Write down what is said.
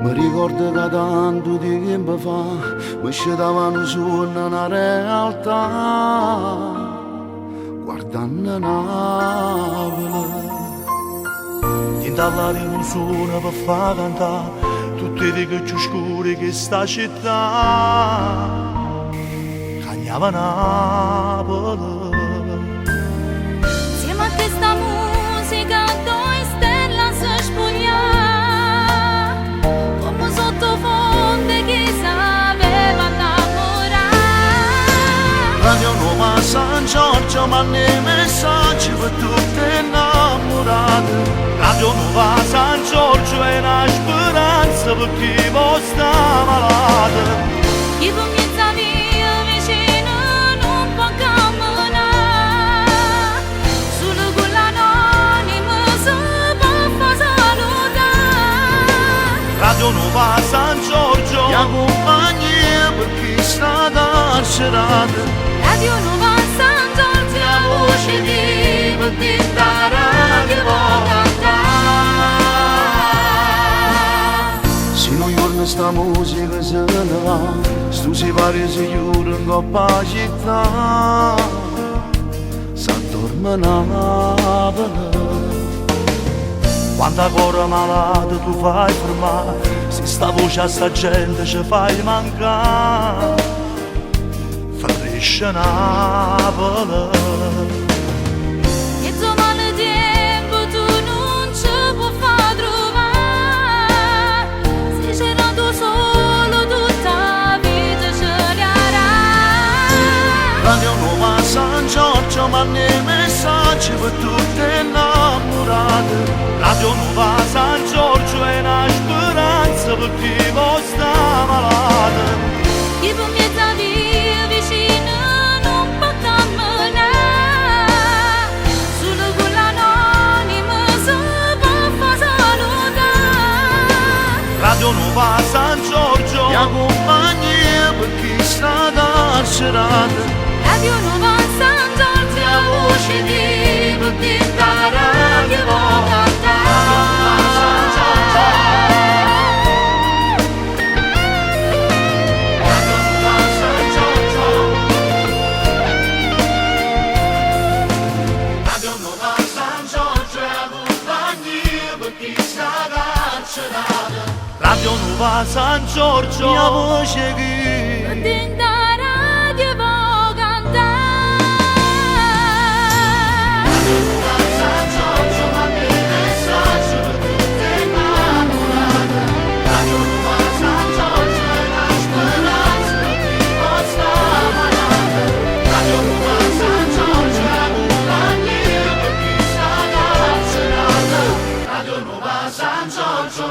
Mi ricordo che tanto di tempo fa mi scendavano su una realtà, guardando Napoli. Dalla illusione per far cantare tutte le righe più scure che sta città cagnava Napoli. Insieme a questa musica due stelle si spoglia come sottofondo che sapeva innamorare. Radio Nuova San Giorgio manda i messaggi per tutte innamorate. Radio Nuova San Giorgio è una speranza per chi sta malato. Chi per mezza via vicino non può camminare, solo con l'anonimo si può far salutare. Radio Nuova San Giorgio Ti accompagni per chi sta carcerato. Radio Nuova San Giorgio, la voce di Bettina Radio Voga. Sino giorno sta musica se ne va, stu si pare si chiude in coppa la città, s'addorme Napoli. quanta cuore malato tu fai fermare, se sta voce a sta gente ci fai mancare, ferisce Napoli. Mezzo male tempo tu non ci puoi far trovare, se c'era tu solo tutta la vita ce l'era. Radio Nuova San Giorgio manda i messaggi per tutte innamorate. Radio Nuova San Giorgio è una speranza per chi sta malato. Chi per mezza via vicino non può camminare, solo con l'anonimo si può far salutare. Radio Nuova San Giorgio Ti accompagni per chi sta carcerato. Radio Nuova San Giorgio, la voce di Bettina Radio Voga. Radio Nuova San Giorgio, Mia voce che Bettina Radio può cantare. Radio Nuova San Giorgio manda i messaggi per tutte innamorate. Radio Nuova San Giorgio è una speranza per chi sta malato. Radio Nuova San Giorgio è accompagni per chi sta carcerato. Radio Nuova San Giorgio